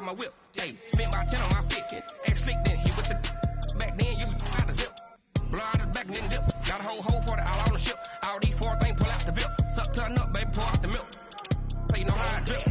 my whip. Hey, spent my 10 on my fit. Act slick then hit with the back then used to out the zip. Blow out the back and then dip. Got a whole party all on the ship. All these four things pull out the bip. Suck turn up, baby, pour out the milk. So you know how I drip.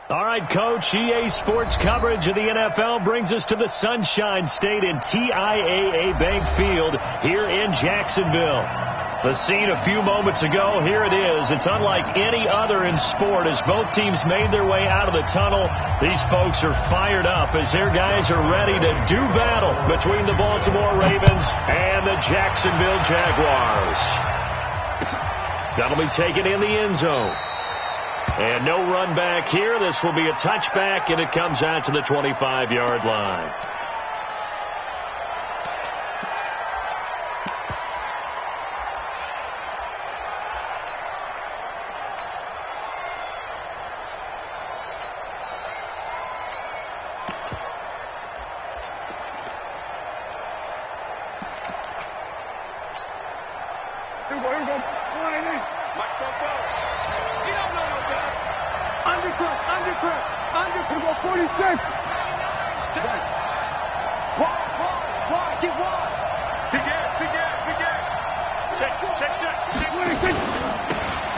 All right, Coach, EA Sports coverage of the NFL brings us to the Sunshine State in TIAA Bank Field here in Jacksonville. The scene a few moments ago, here it is. It's unlike any other in sport as both teams made their way out of the tunnel. These folks are fired up as their guys are ready to do battle between the Baltimore Ravens and the Jacksonville Jaguars. That'll be taken in the end zone. And no run back here. This will be a touchback, and it comes out to the 25-yard line.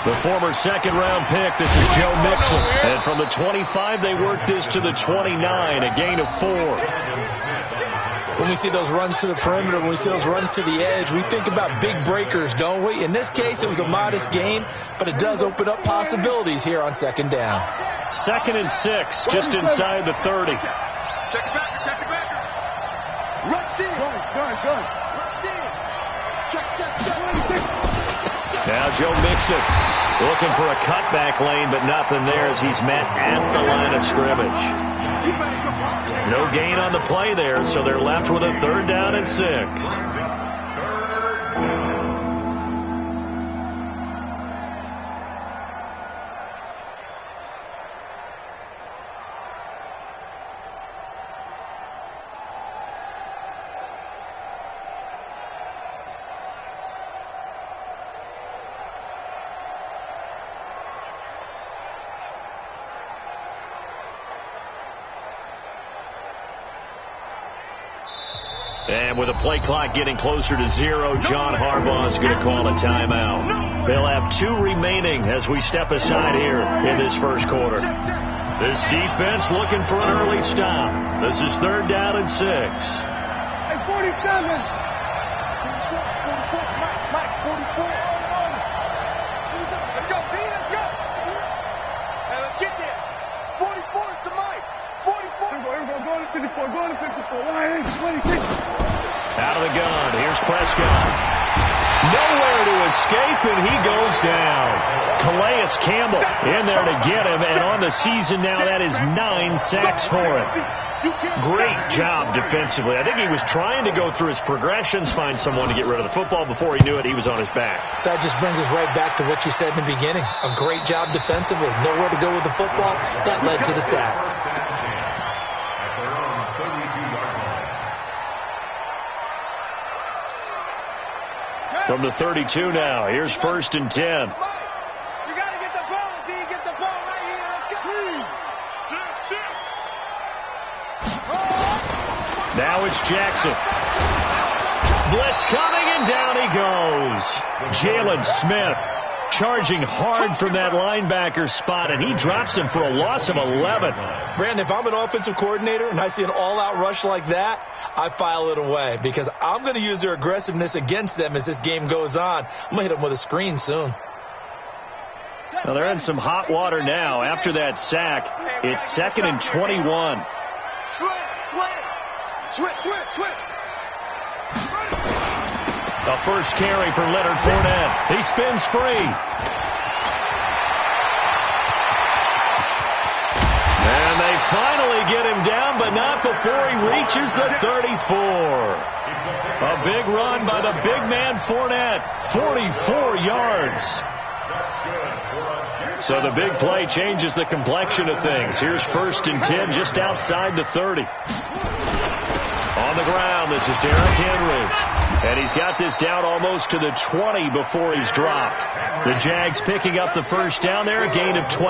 The former second-round pick, this is Joe Mixon. And from the 25, they work this to the 29, a gain of 4. When we see those runs to the perimeter, when we see those runs to the edge, we think about big breakers, don't we? In this case, it was a modest game, but it does open up possibilities here on second down. 2nd and 6, just inside the 30. Check it back, check it back. Rush in. Go. Rush in. Check. Now Joe Mixon looking for a cutback lane, but nothing there as he's met at the line of scrimmage. No gain on the play there, so they're left with a 3rd down and 6. And with the play clock getting closer to 0, John Harbaugh is going to call a timeout. They'll have 2 remaining as we step aside here in this first quarter. This defense looking for an early stop. This is 3rd down and 6. Hey, 47. 44. Mike, 44. Let's go, B, let's go. Hey, let's get there. 44 is the Mike. 44. Here we go. Go to 54. Go to 54. Line 26. Out of the gun. Here's Prescott. Nowhere to escape, and he goes down. Calais Campbell in there to get him, and on the season now, that is 9 sacks for him. Great job defensively. I think he was trying to go through his progressions, find someone to get rid of the football. Before he knew it, he was on his back. So that just brings us right back to what you said in the beginning. A great job defensively. Nowhere to go with the football. That led to the sack. From the 32 now, here's 1st and 10. You got to get the ball. D, get the ball right here. Let's go. Now it's Jackson. Blitz coming, and down he goes. Jalen Smith charging hard from that linebacker spot, and he drops him for a loss of 11. Brandon, if I'm an offensive coordinator and I see an all-out rush like that, I file it away because I'm going to use their aggressiveness against them as this game goes on. I'm going to hit them with a screen soon. Well, they're in some hot water now. After that sack, it's 2nd and 21. Switch. The first carry for Leonard Fournette. He spins free. And they finally get him down, but not before he reaches the 34. A big run by the big man Fournette. 44 yards. So the big play changes the complexion of things. Here's 1st and 10 just outside the 30. On the ground, this is Derrick Henry. And he's got this down almost to the 20 before he's dropped. The Jags picking up the first down there, a gain of 12.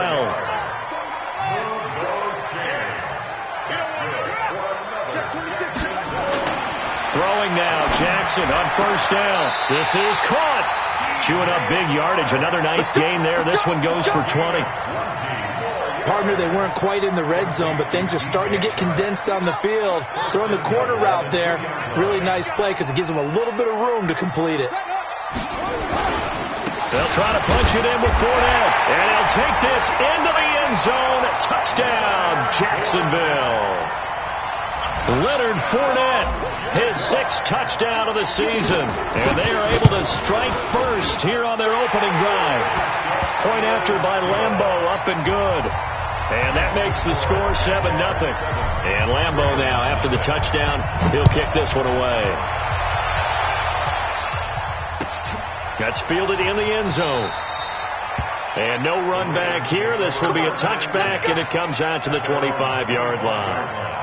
Throwing now, Jackson on 1st down. This is caught. Chewing up big yardage. Another nice gain there. This one goes for 20. Partner, they weren't quite in the red zone, but things are starting to get condensed on the field. Throwing the corner route there, really nice play because it gives them a little bit of room to complete it. They'll try to punch it in with Fournette, and he'll take this into the end zone. Touchdown, Jacksonville. Leonard Fournette, his 6th touchdown of the season, and they are able to strike first here on their opening drive. Point after by Lambeau, up and good. And that makes the score 7-0. And Lambeau now, after the touchdown, he'll kick this one away. That's fielded in the end zone. And no run back here. This will be a touchback, and it comes out to the 25-yard line.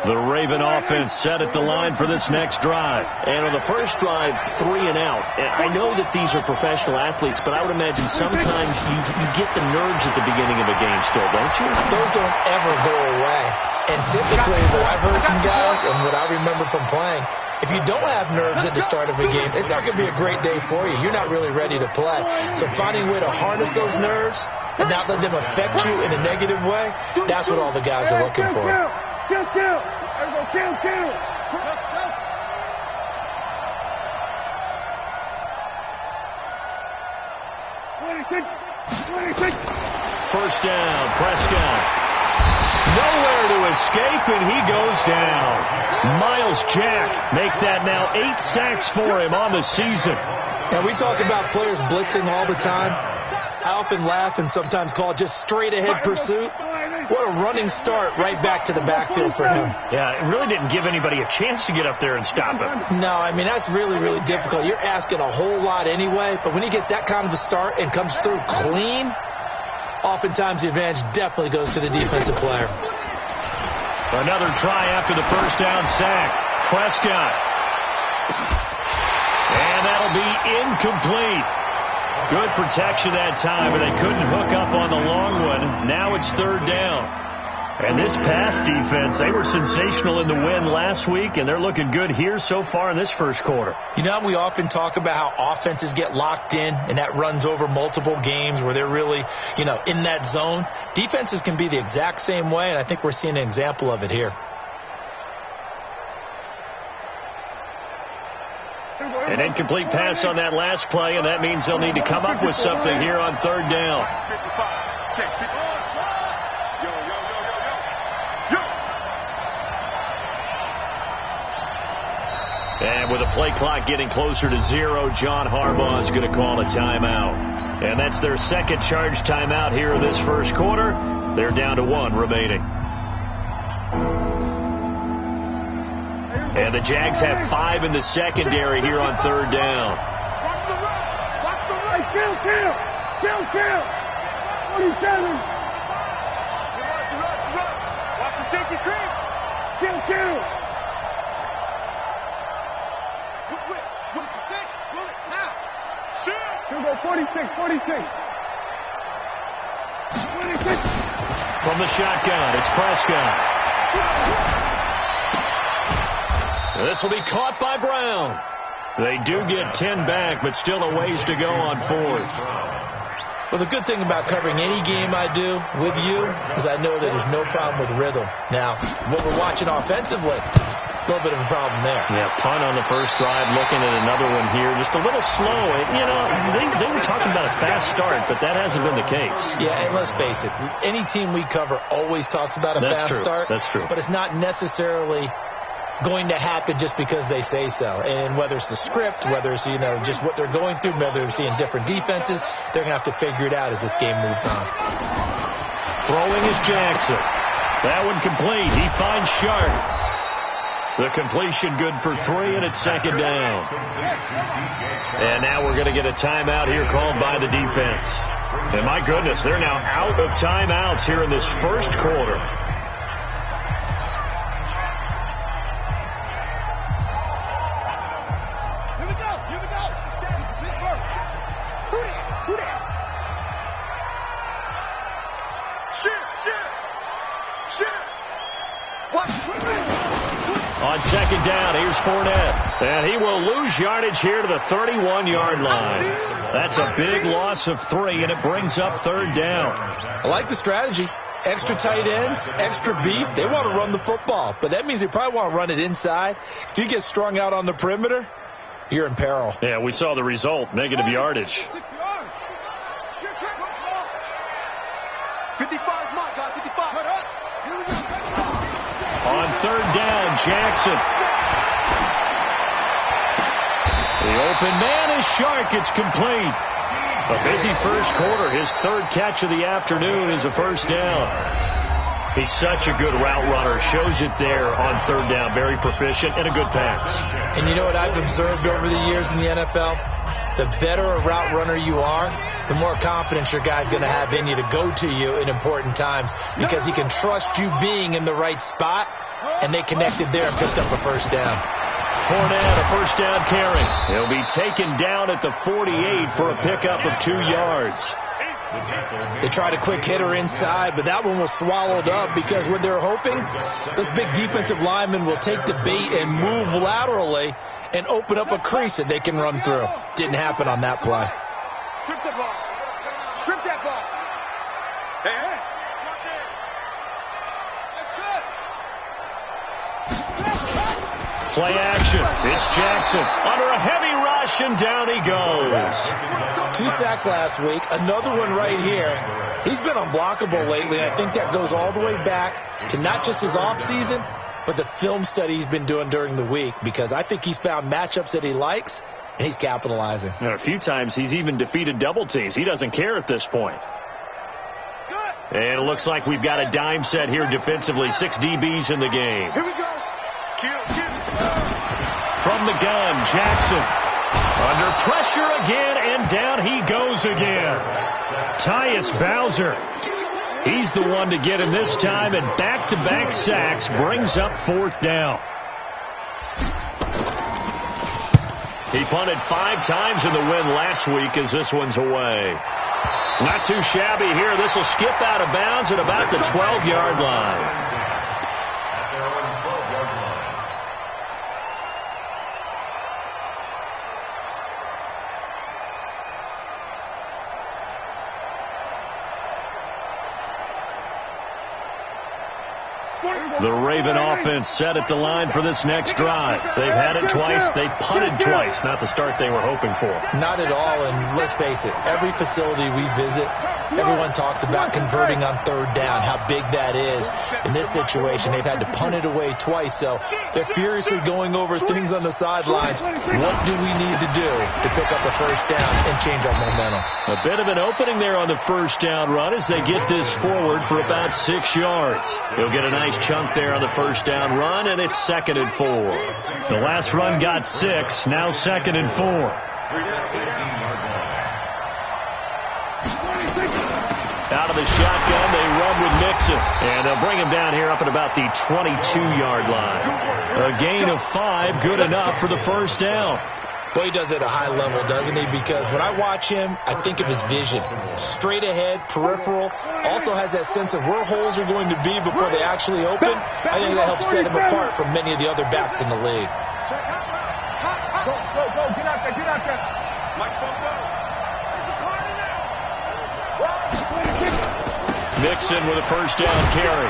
The Raven offense set at the line for this next drive. And on the first drive, 3 and out. And I know that these are professional athletes, but I would imagine sometimes you get the nerves at the beginning of a game still, don't you? Those don't ever go away. And typically, what I've heard from guys and what I remember from playing, if you don't have nerves at the start of a game, it's not going to be a great day for you. You're not really ready to play. So finding a way to harness those nerves and not let them affect you in a negative way, that's what all the guys are looking for. Kill. There we go, kill. 26. First down, Prescott. Nowhere to escape, and he goes down. Miles Jack make that now 8 sacks for him on the season. And we talk about players blitzing all the time. I often laugh and sometimes call it just straight-ahead pursuit. What a running start right back to the backfield for him. Yeah, it really didn't give anybody a chance to get up there and stop him. No, I mean, that's really, really difficult. You're asking a whole lot anyway, but when he gets that kind of a start and comes through clean, oftentimes the advantage definitely goes to the defensive player. Another try after the first down sack. Prescott. And that'll be incomplete. Good protection that time, but they couldn't hook up on the long one. Now it's 3rd down. And this pass defense, they were sensational in the win last week, and they're looking good here so far in this first quarter. You know, we often talk about how offenses get locked in, and that runs over multiple games where they're really, in that zone. Defenses can be the exact same way, and I think we're seeing an example of it here. An incomplete pass on that last play, and that means they'll need to come up with something here on 3rd down. And with the play clock getting closer to 0, John Harbaugh is going to call a timeout. And that's their second charge timeout here in this first quarter. They're down to 1 remaining. And the Jags have 5 in the secondary here on 3rd down. Watch the right. Kill. 47. Kill, kill. Here we go, 46, 46. 26. From the shotgun, it's Prescott. This will be caught by Brown. They do get 10 back, but still a ways to go on fourth. Well, the good thing about covering any game I do with you is I know that there's no problem with rhythm. Now, what we're watching offensively, a little bit of a problem there. Yeah, punt on the first drive, looking at another one here. Just a little slow. They were talking about a fast start, but that hasn't been the case. Yeah, and let's face it, any team we cover always talks about a fast start. That's true. But it's not necessarily going to happen just because they say so. And whether it's the script, whether it's, just what they're going through, whether they're seeing different defenses, they're going to have to figure it out as this game moves on. Throwing is Jackson. That one complete. He finds Sharp. The completion good for 3, and it's second down. And now we're going to get a timeout here called by the defense. And my goodness, they're now out of timeouts here in this first quarter. On second down, here's Fournette. And he will lose yardage here to the 31-yard line. That's a big loss of 3, and it brings up third down. I like the strategy. Extra tight ends, extra beef. They want to run the football, but that means they probably want to run it inside. If you get strung out on the perimeter, you're in peril. Yeah, we saw the result, negative yardage. 55 mark, guys, 55. Here we go. On third down, Jackson. The open man is Shark. It's complete. A busy first quarter. His third catch of the afternoon is a first down. He's such a good route runner. Shows it there on third down. Very proficient and a good pass. And you know what I've observed over the years in the NFL? The better a route runner you are, the more confidence your guy's going to have in you to go to you in important times because he can trust you being in the right spot, and they connected there and picked up a first down. Fournette, a first down carry. He'll be taken down at the 48 for a pickup of 2 yards. They tried a quick hitter inside, but that one was swallowed up because what they're hoping, this big defensive lineman will take the bait and move laterally and open up a crease that they can run through. Didn't happen on that play. Strip that ball. Strip that ball. Hey. Play action. It's Jackson under a heavy rush, and down he goes. 2 sacks last week. Another one right here. He's been unblockable lately, and I think that goes all the way back to not just his offseason, but the film study he's been doing during the week, because I think he's found matchups that he likes, and he's capitalizing. And a few times he's even defeated double teams. He doesn't care at this point. And it looks like we've got a dime set here defensively. 6 DBs in the game. Here we go. Kill. From the gun, Jackson. Under pressure again, and down he goes again. Tyus Bowser. He's the one to get him this time, and back-to-back sacks brings up fourth down. He punted 5 times in the win last week as this one's away. Not too shabby here. This will skip out of bounds at about the 12-yard line. The Raven offense set at the line for this next drive. They've had it twice. They've punted twice. Not the start they were hoping for. Not at all, and let's face it, every facility we visit, everyone talks about converting on third down, how big that is. In this situation, they've had to punt it away twice, so they're furiously going over things on the sidelines. What do we need to do to pick up a first down and change our momentum? A bit of an opening there on the first down run as they get this forward for about 6 yards. They'll get a nice chunk there on the first down run, and it's 2nd and 4. The last run got 6, now 2nd and 4. Out of the shotgun, they run run with Mixon. And they'll bring him down here up at about the 22-yard line. A gain of 5, good enough for the first down. Well, he does it at a high level, doesn't he? Because when I watch him, I think of his vision. Straight ahead, peripheral. Also has that sense of where holes are going to be before they actually open. I think that helps set him apart from many of the other backs in the league. Go, get out there, get out there. Mike, go. There's a corner now. Mixon with a first down carry.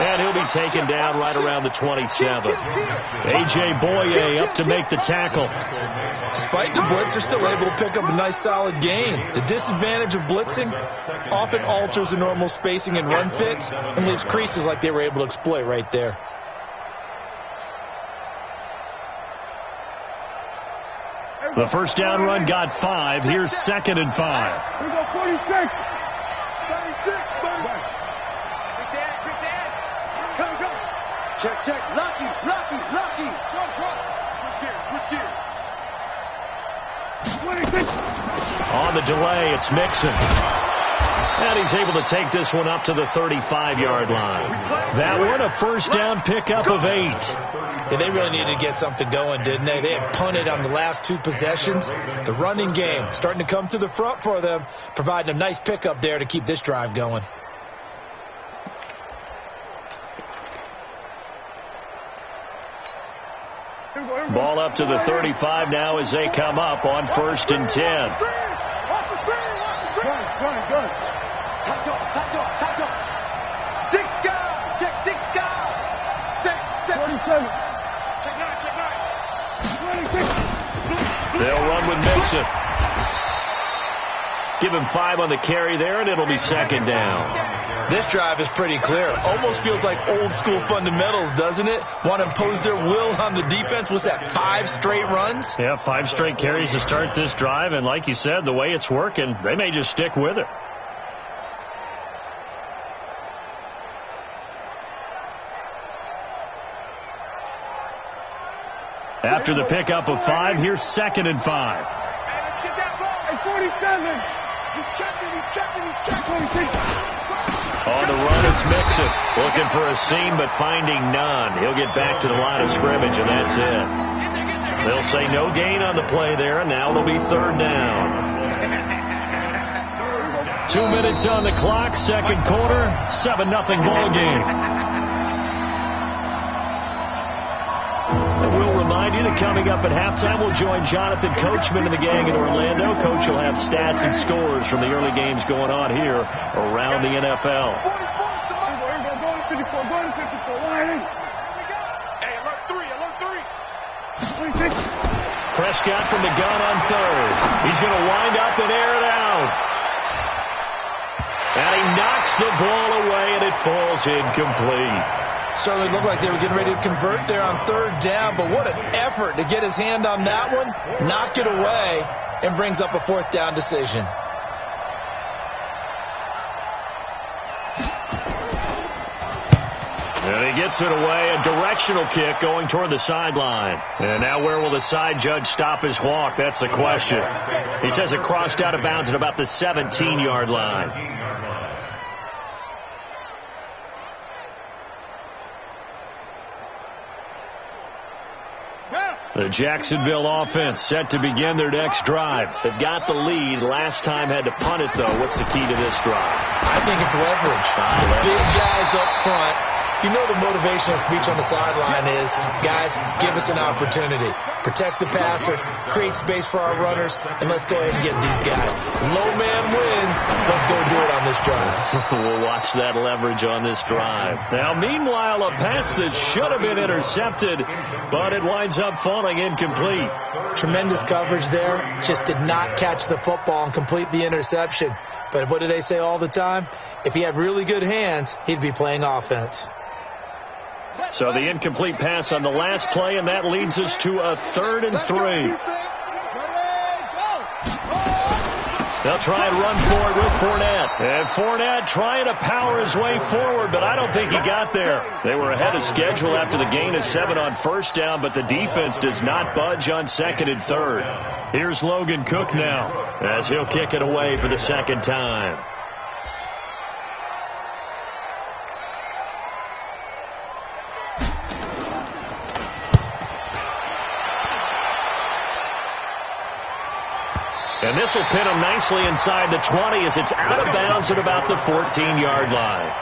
And he'll be taken down right around the 27. A.J. Boye up to make the tackle. Despite the blitz, they're still able to pick up a nice solid gain. The disadvantage of blitzing often alters the normal spacing and run fits and leaves creases like they were able to exploit right there. The first down run got 5. Here's 2nd and 5. We go 46. 36, baby. Big dance. Come. Check. Lucky. Switch gears. 26. On the delay, it's Mixon. And he's able to take this one up to the 35-yard line. That one, a first down pickup of 8. Yeah, they really needed to get something going, didn't they? They had punted on the last 2 possessions. The running game starting to come to the front for them, providing a nice pickup there to keep this drive going. Ball up to the 35 now as they come up on 1st and 10. Good. Tight up. 6 guys. Check 6 guys. 47. Check 9. 26. They'll run with Mixon. Give him 5 on the carry there, and it'll be 2nd down. This drive is pretty clear. Almost feels like old school fundamentals, doesn't it? Want to impose their will on the defense. What's that, 5 straight runs? Yeah, 5 straight carries to start this drive, and like you said, the way it's working, they may just stick with it. After the pickup of 5, here's 2nd and 5. Hey, let's get that ball. Hey, 47. He's checking. On the run, it's Mixon. Looking for a seam, but finding none. He'll get back to the line of scrimmage, and that's it. They'll say no gain on the play there, and now it'll be 3rd down. 2 minutes on the clock, 2nd quarter, 7-0 ball game. We'll remind you that coming up at halftime, we'll join Jonathan Coachman and the gang in Orlando. Coach will have stats and scores from the early games going on here around the NFL. 44. Go to 54. Hey, alert 3. 26. Prescott from the gun on 3rd. He's going to wind up and air it out. And he knocks the ball away, and it falls incomplete. Certainly looked like they were getting ready to convert there on 3rd down, but what an effort to get his hand on that one, knock it away, and brings up a 4th down decision. And he gets it away, a directional kick going toward the sideline. And now where will the side judge stop his walk? That's the question. He says it crossed out of bounds at about the 17-yard line. The Jacksonville offense set to begin their next drive. They've got the lead. Last time had to punt it, though. What's the key to this drive? I think it's leverage. The big guys up front. You know the motivational speech on the sideline is, guys, give us an opportunity. Protect the passer, create space for our runners, and let's go ahead and get these guys. Low man wins. Let's go do it on this drive. We'll watch that leverage on this drive. Now, meanwhile, a pass that should have been intercepted, but it winds up falling incomplete. Tremendous coverage there. Just did not catch the football and complete the interception. But what do they say all the time? If he had really good hands, he'd be playing offense. So the incomplete pass on the last play, and that leads us to a 3rd and 3. They'll try and run for it with Fournette. And Fournette trying to power his way forward, but I don't think he got there. They were ahead of schedule after the gain of 7 on 1st down, but the defense does not budge on 2nd and 3rd. Here's Logan Cook now as he'll kick it away for the 2nd time. And this will pin him nicely inside the 20 as it's out of bounds at about the 14-yard line.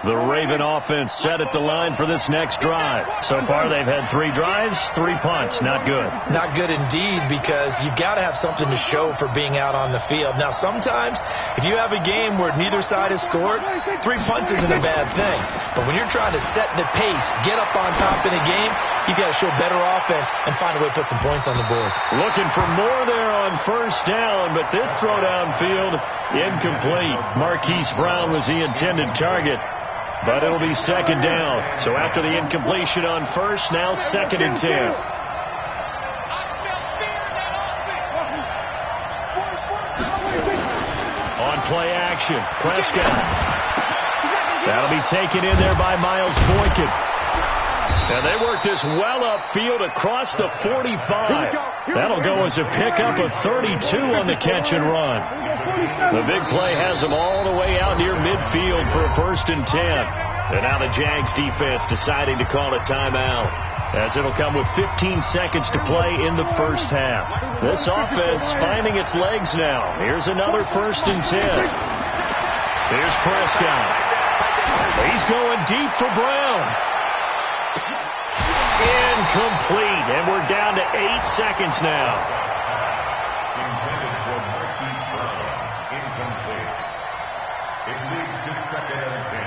The Raven offense set at the line for this next drive. So far, they've had 3 drives, 3 punts. Not good. Not good indeed, because you've got to have something to show for being out on the field. Now, sometimes, if you have a game where neither side has scored, 3 punts isn't a bad thing. But when you're trying to set the pace, get up on top in a game, you've got to show better offense and find a way to put some points on the board. Looking for more there on first down, but this throw downfield, incomplete. Marquise Brown was the intended target. But it'll be second down. So after the incompletion on first, now 2nd and 10. On play action, Prescott. That'll be taken in there by Miles Boykin. And they work this well upfield across the 45. That'll go as a pickup of 32 on the catch and run. The big play has them all the way out near midfield for a 1st and 10. And now the Jags defense deciding to call a timeout, as it'll come with 15 seconds to play in the first half. This offense finding its legs now. Here's another 1st and 10. Here's Prescott. He's going deep for Brown. Incomplete, and we're down to 8 seconds now. Intended for Marquise Brown. Incomplete. It leads to 2nd and 10.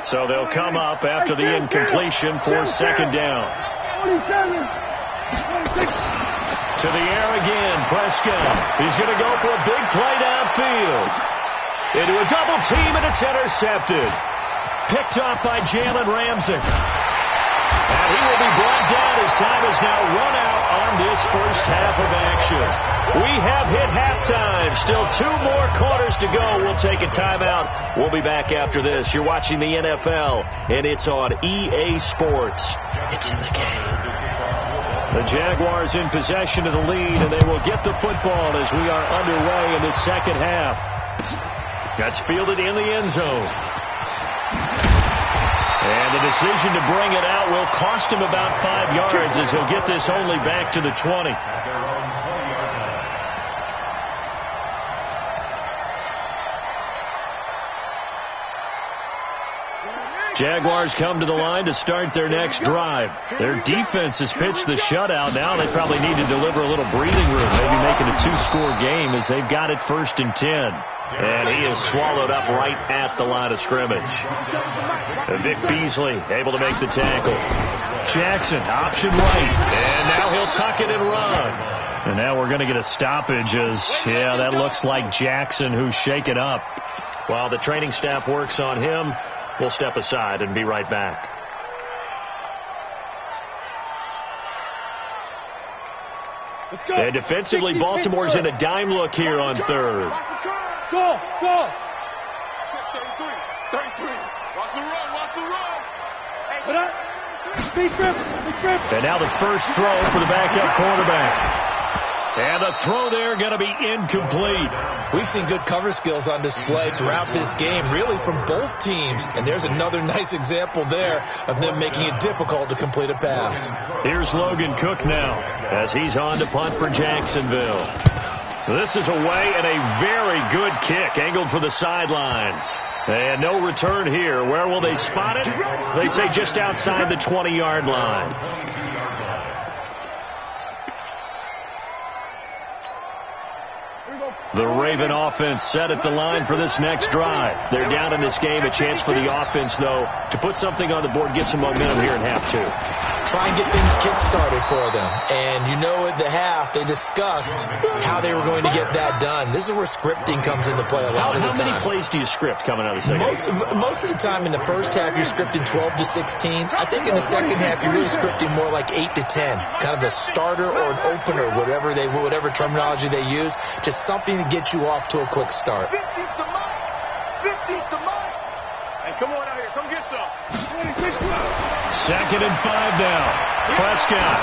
So they'll come up after the incompletion for 2nd down. To the air again, Prescott. He's going to go for a big play downfield. Into a double team, and it's intercepted. Picked up by Jalen Ramsey. And he will be brought down as time is now run out on this first half of action. We have hit halftime. Still 2 more quarters to go. We'll take a timeout. We'll be back after this. You're watching the NFL, and it's on EA Sports. It's in the game. The Jaguars in possession of the lead, and they will get the football as we are underway in the second half. That's fielded in the end zone. And the decision to bring it out will cost him about 5 yards, as he'll get this only back to the 20. Jaguars come to the line to start their next drive. Their defense has pitched the shutout. Now they probably need to deliver a little breathing room, maybe making a 2-score game, as they've got it 1st and 10. And he is swallowed up right at the line of scrimmage. Vic Beasley able to make the tackle. Jackson, option right. And now he'll tuck it and run. And now we're going to get a stoppage as, yeah, that looks like Jackson who's shaken up. While the training staff works on him, we'll step aside and be right back. And defensively, Baltimore's in a dime look here on 3rd. Go! 33. Watch the run. Big trip. And now the first throw for the backup quarterback. And the throw there going to be incomplete. We've seen good cover skills on display throughout this game, really from both teams. And there's another nice example there of them making it difficult to complete a pass. Here's Logan Cook now as he's on to punt for Jacksonville. This is away, and a very good kick angled for the sidelines. And no return here. Where will they spot it? They say just outside the 20-yard line. The Raven offense set at the line for this next drive. They're down in this game. A chance for the offense, though, to put something on the board, get some momentum here in half 2. try and get things kick-started for them. And you know at the half, they discussed how they were going to get that done. This is where scripting comes into play a lot of the time. How many plays do you script coming out of the second half? Most of the time in the first half, you're scripting 12 to 16. I think in the second half, you're really scripting more like 8 to 10. Kind of a starter or an opener, whatever terminology they use. Just something to get you off to a quick start. 50's the mic. 50's the mic. Hey, come on out here. Come get some. 2nd and 5 now. Prescott.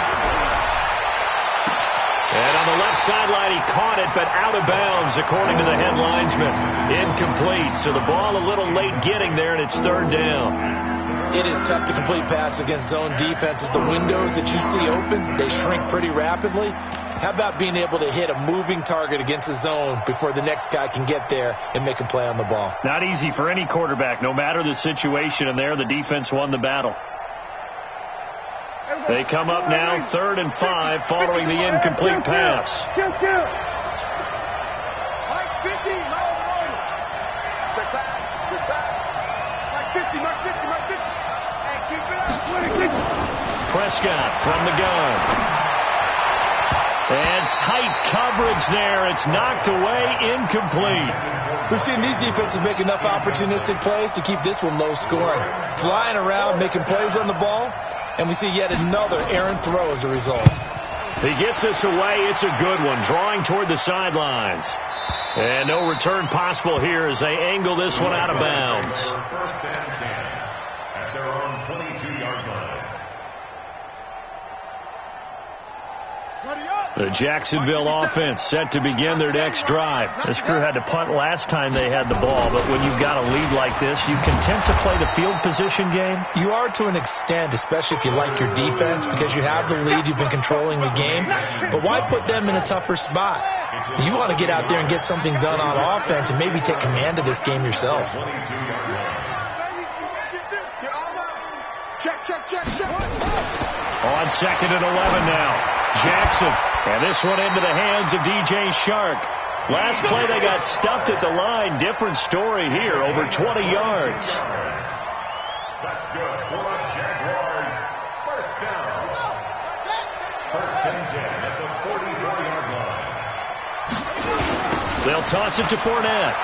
And on the left sideline, he caught it, but out of bounds, according to the head linesman. Incomplete. So the ball a little late getting there, and it's 3rd down. It is tough to complete passes against zone defenses. The windows that you see open, they shrink pretty rapidly. How about being able to hit a moving target against a zone before the next guy can get there and make a play on the ball? Not easy for any quarterback, no matter the situation, and there the defense won the battle. They come up now 3rd and 5 following the incomplete pass. Mike's 50. Check back. Mike's 50. And keep it up. Prescott from the gun. And tight coverage there. It's knocked away, incomplete. We've seen these defenses make enough opportunistic plays to keep this one low scoring. Flying around, making plays on the ball, and we see yet another errant throw as a result. He gets this away. It's a good one, drawing toward the sidelines. And no return possible here as they angle this one out of bounds. First and 10 at their own 22-yard line. The Jacksonville offense set to begin their next drive. This crew had to punt last time they had the ball, but when you've got a lead like this, you content to play the field position game? You are to an extent, especially if you like your defense, because you have the lead, you've been controlling the game. But why put them in a tougher spot? You want to get out there and get something done on offense and maybe take command of this game yourself. Check. On 2nd and 11 now. Jackson, and this one into the hands of DJ Shark. Last play they got stuffed at the line. Different story here, over 20 yards. That's good for Jaguars. First down. 1st and 10 at the 44-yard line. They'll toss it to Fournette.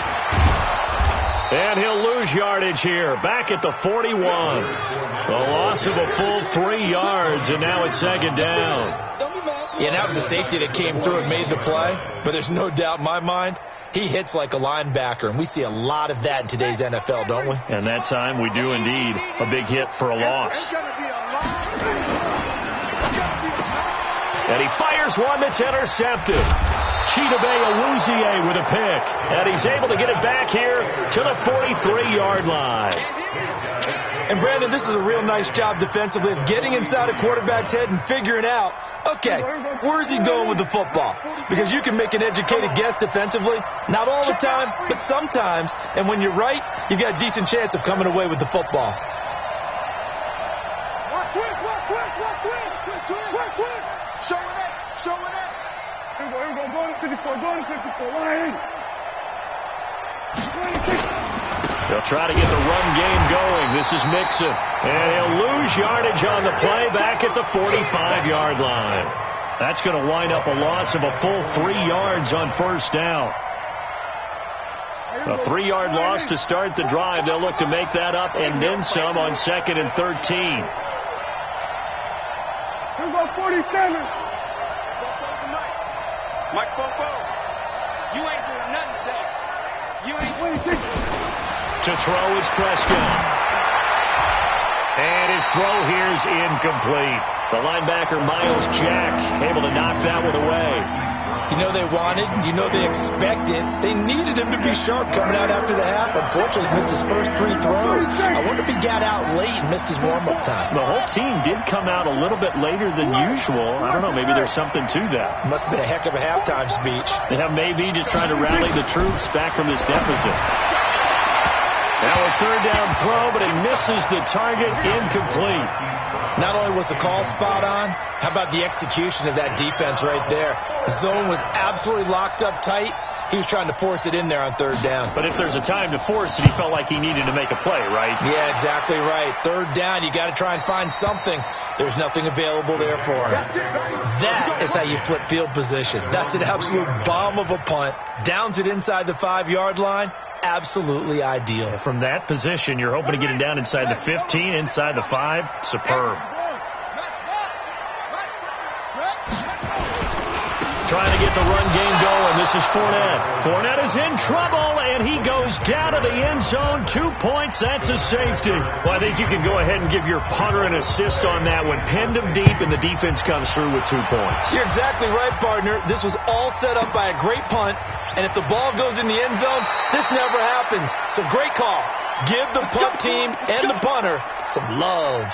And he'll lose yardage here, back at the 41. A loss of a full 3 yards, and now it's 2nd down. Yeah, that was a safety that came through and made the play, but there's no doubt in my mind he hits like a linebacker, and we see a lot of that in today's NFL, don't we? And that time we do indeed. A big hit for a loss. And he fires one that's intercepted. Chidobe Awuzie with a pick. And he's able to get it back here to the 43-yard line. And, Brandon, this is a real nice job defensively of getting inside a quarterback's head and figuring out, okay, where's he going with the football? Because you can make an educated guess defensively, not all the time, but sometimes. And when you're right, you've got a decent chance of coming away with the football. Showing it. Here we go. Go to 54. They'll try to get the run game going. This is Mixon. And he'll lose yardage on the play back at the 45-yard line. That's going to wind up a loss of a full 3 yards on 1st down. A 3-yard loss to start the drive. They'll look to make that up and then some on 2nd and 13. Here we go, 47. Mike's Bobo. You ain't doing nothing today. You ain't 26. To throw is Prescott. And his throw here is incomplete. The linebacker, Miles Jack, able to knock that one away. You know they wanted, you know they expected. They needed him to be sharp coming out after the half. Unfortunately, he missed his first 3 throws. I wonder if he got out late and missed his warm-up time. The whole team did come out a little bit later than usual. I don't know, maybe there's something to that. Must have been a heck of a halftime speech. Yeah, maybe just trying to rally the troops back from this deficit. Now a 3rd down throw, but it misses the target, incomplete. Not only was the call spot on, how about the execution of that defense right there? The zone was absolutely locked up tight. He was trying to force it in there on third down. But if there's a time to force it, he felt like he needed to make a play, right? Yeah, exactly right. Third down, you got to try and find something. There's nothing available there for him. That is how you flip field position. That's an absolute bomb of a punt. Downs it inside the 5-yard line. Absolutely ideal. From that position, you're hoping to get it down inside the 15, inside the 5. Superb. Trying to get the run game going. This is Fournette. Fournette is in trouble, and he goes down to the end zone. 2 points. That's a safety. Well, I think you can go ahead and give your punter an assist on that one. Pinned him deep, and the defense comes through with 2 points. You're exactly right, partner. This was all set up by a great punt, and if the ball goes in the end zone, this never happens. So great call. Give the punt team and the punter some love.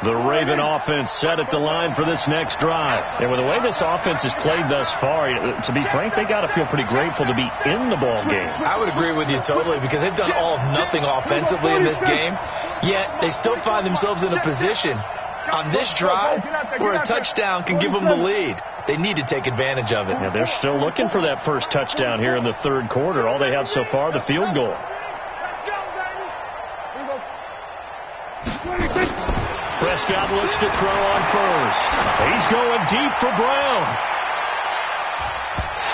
The Raven offense set at the line for this next drive. And with the way this offense has played thus far, to be frank, they got to feel pretty grateful to be in the ball game. I would agree with you totally, because they've done all of nothing offensively in this game, yet they still find themselves in a position on this drive where a touchdown can give them the lead. They need to take advantage of it. Yeah, they're still looking for that first touchdown here in the third quarter. All they have so far, the field goal. Prescott looks to throw on first. He's going deep for Brown.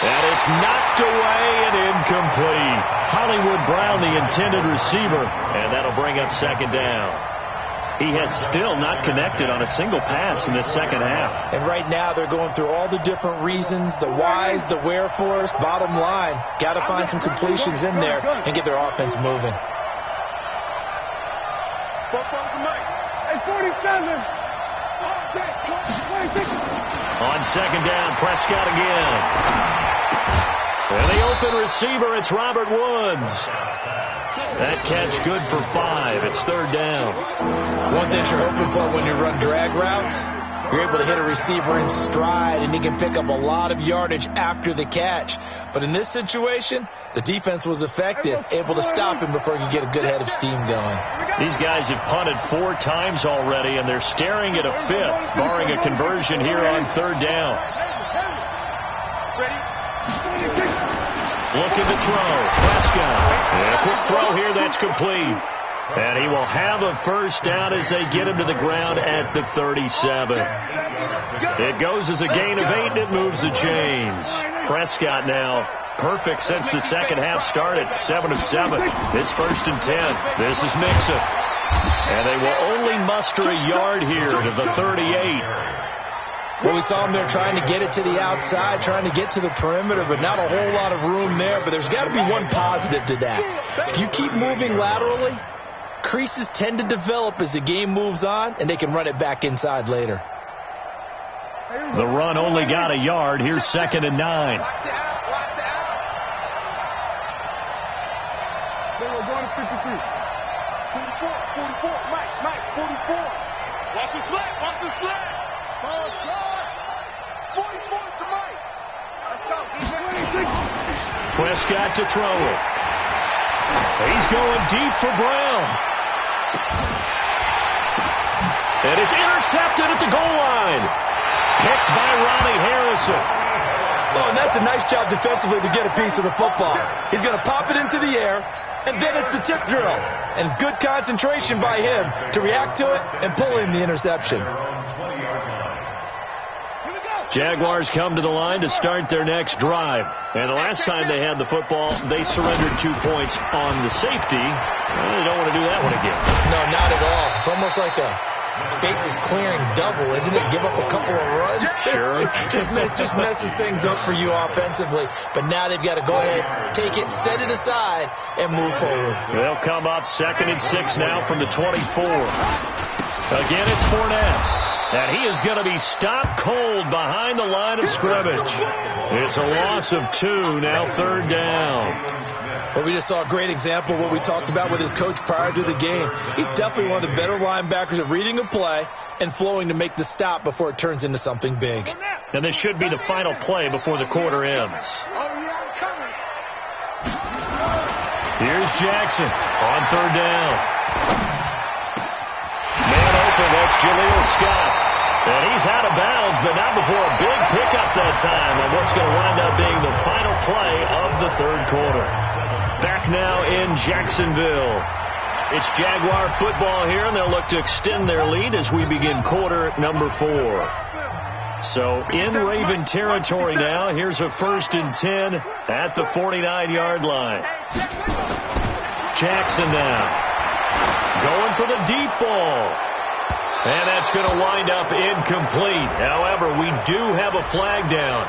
And it's knocked away and incomplete. Hollywood Brown, the intended receiver, and that'll bring up second down. He has still not connected on a single pass in this second half. And right now they're going through all the different reasons, the whys, the wherefores. Bottom line, got to find some completions in there and get their offense moving. 47. On second down, Prescott again. And the open receiver, it's Robert Woods. That catch good for 5. It's third down. One thing you're hoping for when you run drag routes, you're able to hit a receiver in stride, and he can pick up a lot of yardage after the catch. But in this situation, the defense was effective, able to stop him before he could get a good head of steam going. These guys have punted 4 times already, and they're staring at a 5th, barring a conversion here on third down. Looking to throw. Prescott. And a quick throw here. That's complete. And he will have a first down as they get him to the ground at the 37. It goes as a gain of 8, and it moves the chains. Prescott now perfect since the second half started. 7 of 7. It's first and 10. This is Mixon. And they will only muster a yard here to the 38. Well, we saw him there trying to get it to the outside, trying to get to the perimeter, but not a whole lot of room there. But there's got to be one positive to that. If you keep moving laterally, creases tend to develop as the game moves on, and they can run it back inside later. The run only got a yard. Here's second and 9. They were going to 53. 44, Mike, 44. Watch the sled. Forward, 44 to Mike. Let's go. Prescott to throw it. He's going deep for Brown. And it's intercepted at the goal line. Picked by Ronnie Harrison. Oh, and that's a nice job defensively to get a piece of the football. He's going to pop it into the air, and then it's the tip drill. And good concentration by him to react to it and pull in the interception. Jaguars come to the line to start their next drive. And the last time they had the football, they surrendered 2 points on the safety. Well, they don't want to do that one again. No, not at all. It's almost like a bases clearing double, isn't it? Give up a couple of runs. Sure. just messes things up for you offensively. But now they've got to go ahead, take it, set it aside, and move forward. They'll come up second and 6 now from the 24. Again, it's Fournette. And he is going to be stopped cold behind the line of scrimmage. It's a loss of 2, now third down. Well, we just saw a great example of what we talked about with his coach prior to the game. He's definitely one of the better linebackers at reading a play and flowing to make the stop before it turns into something big. And this should be the final play before the quarter ends. Here's Jackson on third down. Man open, that's Jaleel Scott. And he's out of bounds, but not before a big pickup that time on what's going to wind up being the final play of the third quarter. Back now in Jacksonville. It's Jaguar football here, and they'll look to extend their lead as we begin quarter number 4. So in Raven territory now. Here's a 1st and 10 at the 49-yard line. Jackson now going for the deep ball. And that's going to wind up incomplete. However, we do have a flag down.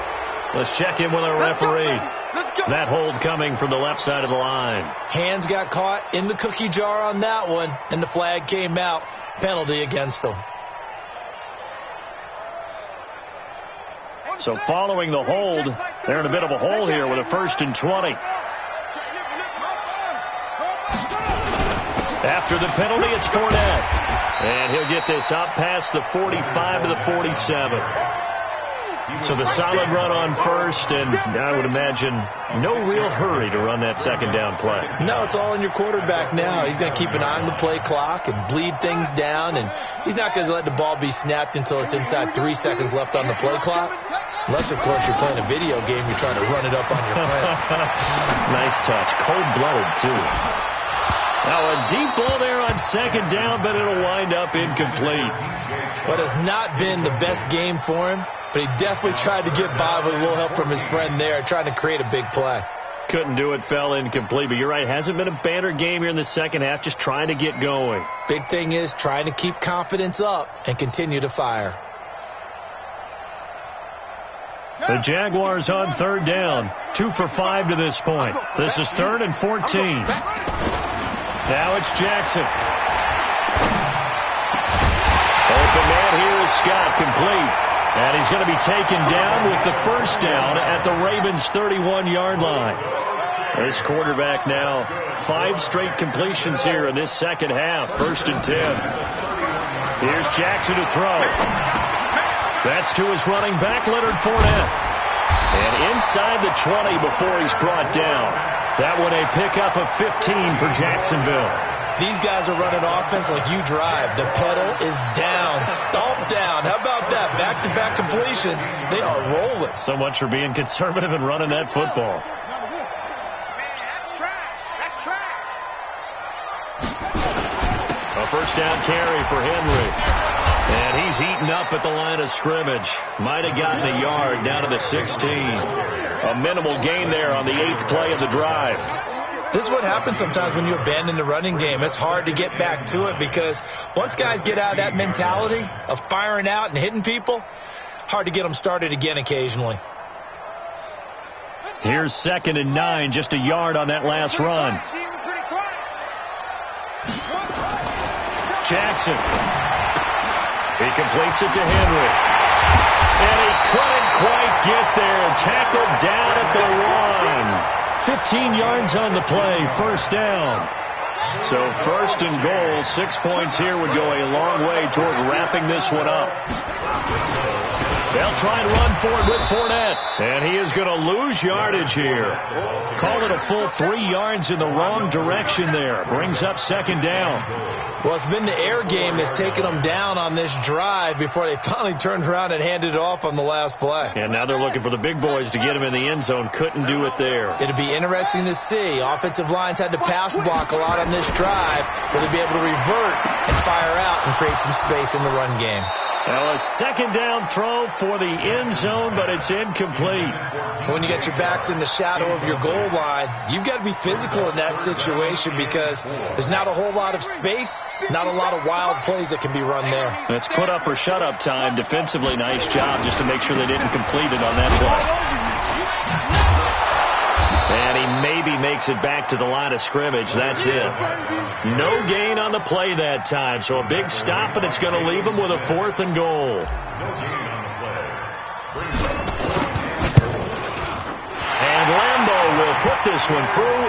Let's check in with our referee. That hold coming from the left side of the line. Hands got caught in the cookie jar on that one, and the flag came out. Penalty against him. So following the hold, they're in a bit of a hole here with a 1st and 20. After the penalty, it's Fournette. And he'll get this up past the 45 to the 47. So the solid run on first, and I would imagine no real hurry to run that second down play. No, it's all in your quarterback now. He's going to keep an eye on the play clock and bleed things down, and he's not going to let the ball be snapped until it's inside 3 seconds left on the play clock. Unless, of course, you're playing a video game, you're trying to run it up on your friend. Nice touch. Cold-blooded, too. Now a deep ball there on second down, but it'll wind up incomplete. What has not been the best game for him, but he definitely tried to get by with a little help from his friend there, trying to create a big play. Couldn't do it, fell incomplete. But you're right, hasn't been a banner game here in the second half, just trying to get going. Big thing is trying to keep confidence up and continue to fire. The Jaguars on 3rd down. 2 for 5 to this point. This is 3rd and 14. Now it's Jackson. Open man here is Scott, complete. And he's going to be taken down with the 1st down at the Ravens' 31-yard line. This quarterback now 5 straight completions here in this second half. 1st and 10. Here's Jackson to throw. That's to his running back, Leonard Fournette. And inside the 20 before he's brought down. That one a pickup of 15 for Jacksonville. These guys are running offense like you drive. The pedal is down, stomped down. How about that? Back-to-back completions. They are rolling. So much for being conservative and running that football. That's trash. A 1st down carry for Henry. And he's heating up at the line of scrimmage. Might have gotten a yard down to the 16. A minimal gain there on the 8th play of the drive. This is what happens sometimes when you abandon the running game. It's hard to get back to it because once guys get out of that mentality of firing out and hitting people, hard to get them started again occasionally. Here's 2nd and 9, just a yard on that last run. Jackson. He completes it to Henry. And he couldn't quite get there. Tackled down at the 1. 15 yards on the play. 1st down. So 1st and goal. 6 points here would go a long way toward wrapping this one up. They'll try and run for it with Fournette. And he is going to lose yardage here. Call it a full 3 yards in the wrong direction there. Brings up 2nd down. Well, it's been the air game that's taken them down on this drive before they finally turned around and handed it off on the last play. And now they're looking for the big boys to get him in the end zone. Couldn't do it there. It'll be interesting to see. Offensive lines had to pass block a lot on this drive. Will they be able to revert and fire out and create some space in the run game? Well, a 2nd down throw for the end zone, but it's incomplete. When you get your backs in the shadow of your goal line, you've got to be physical in that situation because there's not a whole lot of space, not a lot of wild plays that can be run there. It's put up or shut up time. Defensively, nice job just to make sure they didn't complete it on that play. And he maybe makes it back to the line of scrimmage. That's it. No gain on the play that time. So a big stop, and it's going to leave him with a 4th and goal. And Lambo will put this one through,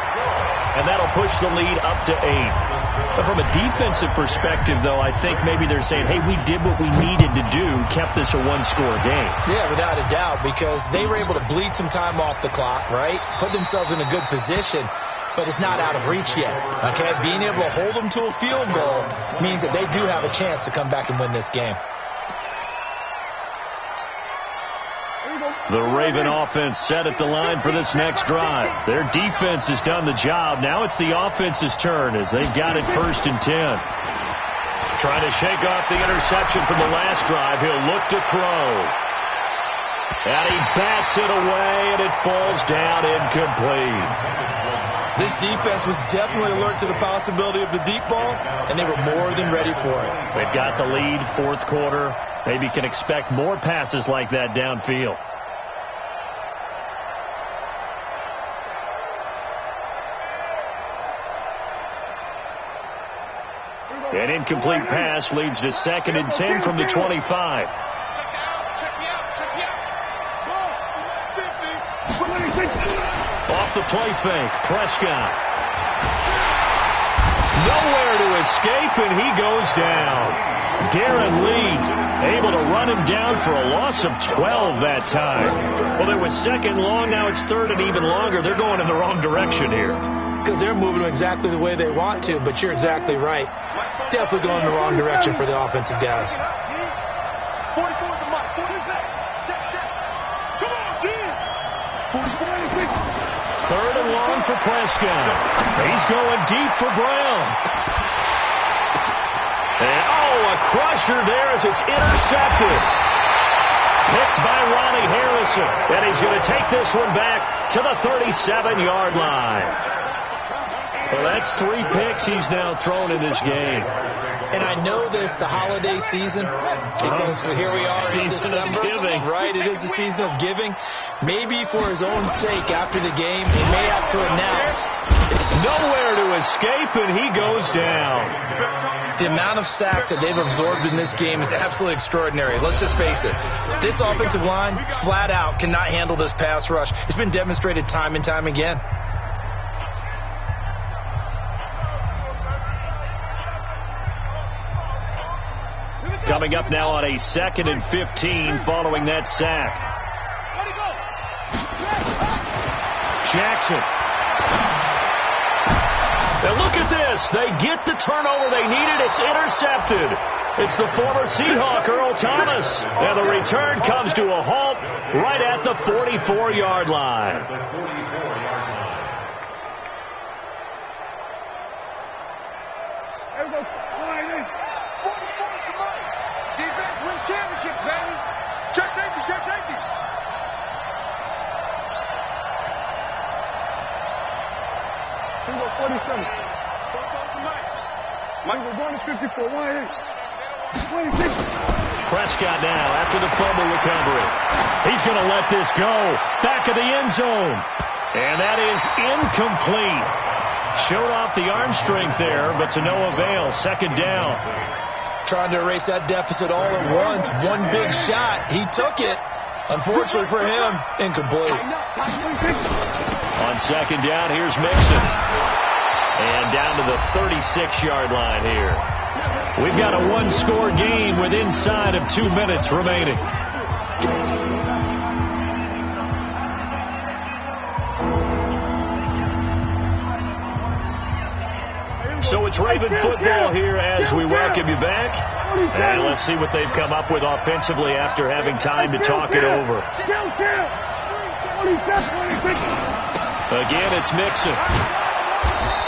and that'll push the lead up to 8. But from a defensive perspective, though, I think maybe they're saying, hey, we did what we needed to do, kept this a 1-score game. Yeah, without a doubt, because they were able to bleed some time off the clock, right? Put themselves in a good position. but it's not out of reach yet. Okay, being able to hold them to a field goal means that they do have a chance to come back and win this game. The Raven offense set at the line for this next drive. Their defense has done the job. Now it's the offense's turn as they've got it 1st and 10. Trying to shake off the interception from the last drive. He'll look to throw. And he bats it away, and it falls down incomplete. This defense was definitely alert to the possibility of the deep ball, and they were more than ready for it. They've got the lead, 4th quarter. Maybe can expect more passes like that downfield. An incomplete pass leads to 2nd and 10 from the 25. Off the play fake, Prescott. Nowhere to escape, and he goes down. Darren Lee able to run him down for a loss of 12 that time. Well, there was 2nd long, now it's 3rd and even longer. They're going in the wrong direction here. Because they're moving exactly the way they want to, but you're exactly right. Definitely going in the wrong direction for the offensive guys. 44 at the mark. 46. Check. Come on, D. 44. 3rd and long for Prescott. He's going deep for Brown. And, a crusher there as it's intercepted. Picked by Ronnie Harrison. And he's going to take this one back to the 37-yard line. Well, that's 3 picks he's now thrown in this game. And I know this, the holiday season, because here we are in December. Season of giving. Right, it is the season of giving. Maybe for his own sake, after the game, he may have to announce. Nowhere to escape, and he goes down. The amount of sacks that they've absorbed in this game is absolutely extraordinary. Let's just face it. This offensive line, flat out, cannot handle this pass rush. It's been demonstrated time and time again. Coming up now on a 2nd and 15 following that sack. Jackson. Now look at this. They get the turnover they needed. It's intercepted. It's the former Seahawk, Earl Thomas. And the return comes to a halt right at the 44-yard line. Defense wins championships, baby. Check safety. Single 47. Mike, we're going to 54. 26. Prescott now after the fumble recovery. He's going to let this go. Back of the end zone. And that is incomplete. Showed off the arm strength there, but to no avail. 2nd down. Trying to erase that deficit all at once. One big shot. He took it. Unfortunately for him, incomplete. On 2nd down, here's Mixon. And down to the 36-yard line here. We've got a 1-score game with inside of 2 minutes remaining. So it's Raven football here as we welcome you back. And let's see what they've come up with offensively after having time to talk it over. Again, it's Mixon.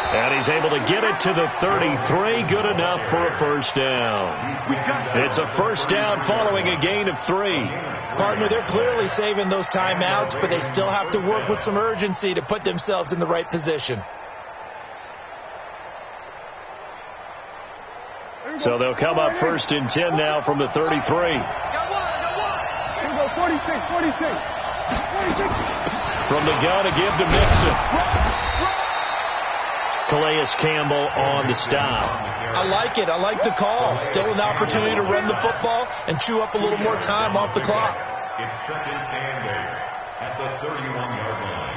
And he's able to get it to the 33. Good enough for a 1st down. It's a 1st down following a gain of 3. Partner, they're clearly saving those timeouts, but they still have to work with some urgency to put themselves in the right position. So they'll come up 1st and 10 now from the 33. From the gun, a give to Mixon. Calais Campbell on the stop. I like it. I like the call. Still an opportunity to run the football and chew up a little more time off the clock. It's 2nd and 8 at the 31-yard line.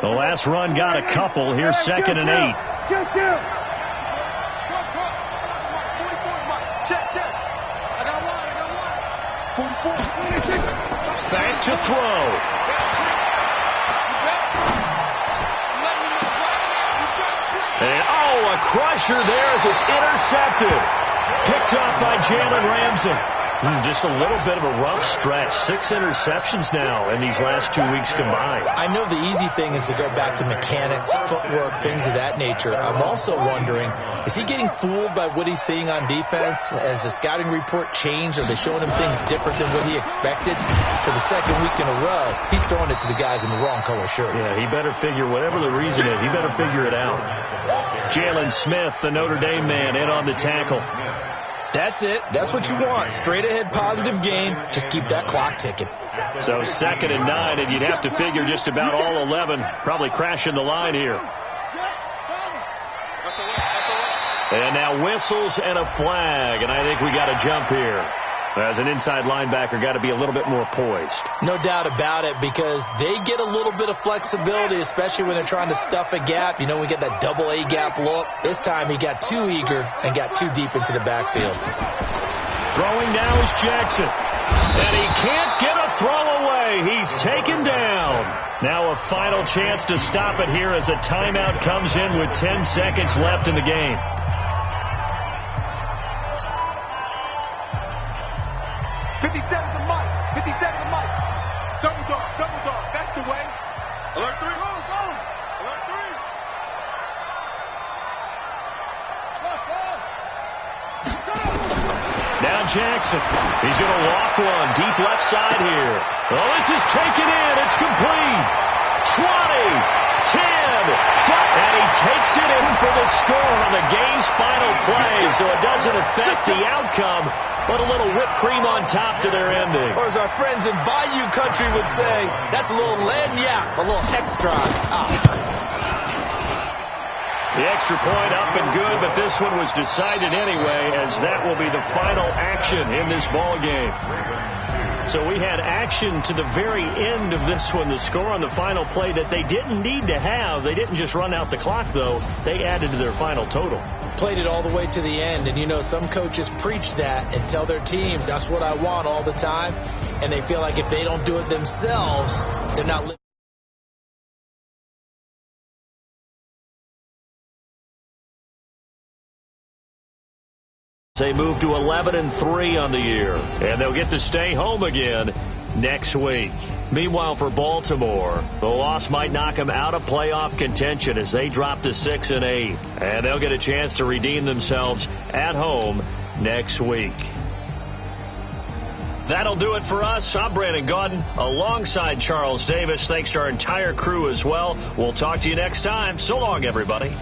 The last run got a couple. Here's 2nd and 8. back to throw. And, a crusher there as it's intercepted. Picked off by Jalen Ramsey. Just a little bit of a rough stretch. 6 interceptions now in these last 2 weeks combined. I know the easy thing is to go back to mechanics, footwork, things of that nature. I'm also wondering, is he getting fooled by what he's seeing on defense? Has the scouting report changed? Are they showing him things different than what he expected? For the second week in a row, he's throwing it to the guys in the wrong color shirts. Yeah, he better figure, whatever the reason is, he better figure it out. Jalen Smith, the Notre Dame man, in on the tackle. That's it. That's what you want. Straight ahead positive game. Just keep that clock ticking. So 2nd and 9, and you'd have to figure just about all 11 probably crashing the line here. And now whistles and a flag, and I think we got to jump here. As an inside linebacker, got to be a little bit more poised. No doubt about it, because they get a little bit of flexibility, especially when they're trying to stuff a gap. You know, we get that double A gap look. This time he got too eager and got too deep into the backfield. Throwing now is Jackson. And he can't get a throw away. He's taken down. Now a final chance to stop it here as a timeout comes in with 10 seconds left in the game. 57 to Mike. 57 to Mike. Double dog. Double dog. That's the way. Alert 3. Go, go. Alert 3. Now Jackson. He's going to walk one. Deep left side here. Oh, this is taken in. It's complete. 20, 10, 5. And he takes it in for the score on the game's final play. So it doesn't affect the outcome, but a little whipped cream on top to their ending. Or as our friends in Bayou Country would say, that's a little lagniappe, a little extra on top. The extra point up and good, but this one was decided anyway, as that will be the final action in this ball game. So we had action to the very end of this one, the score on the final play that they didn't need to have. They didn't just run out the clock, though. They added to their final total. Played it all the way to the end, and you know some coaches preach that and tell their teams that's what I want all the time, and they feel like if they don't do it themselves, they're not living. They move to 11-3 on the year, and they'll get to stay home again next week. Meanwhile, for Baltimore, the loss might knock them out of playoff contention as they drop to 6-8, and they'll get a chance to redeem themselves at home next week. That'll do it for us. I'm Brandon Gaudin alongside Charles Davis. Thanks to our entire crew as well. We'll talk to you next time. So long, everybody.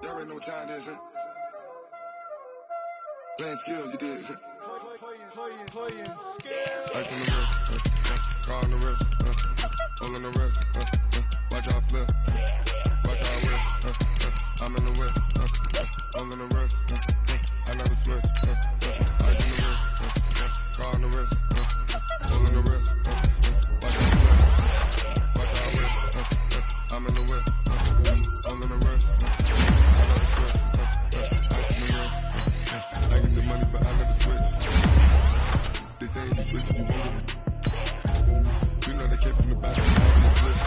Y'all already know what time it is, huh? Playing skills, you did. Playing skills. Ice on the wrist, car on the wrist, hole in the wrist, watch out flip, watch out whip, I'm in the whip, hole in the wrist, I never switch, ice on the wrist, car on the wrist, hole in the wrist, watch out flip, watch out whip, I'm in the whip, hole in the wrist. I get the money, but I never switch. They say you switch, you won't. You know they kept in the back, having a slip.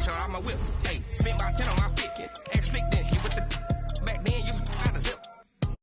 shut out my whip. Hey, spent about 10 on my 50.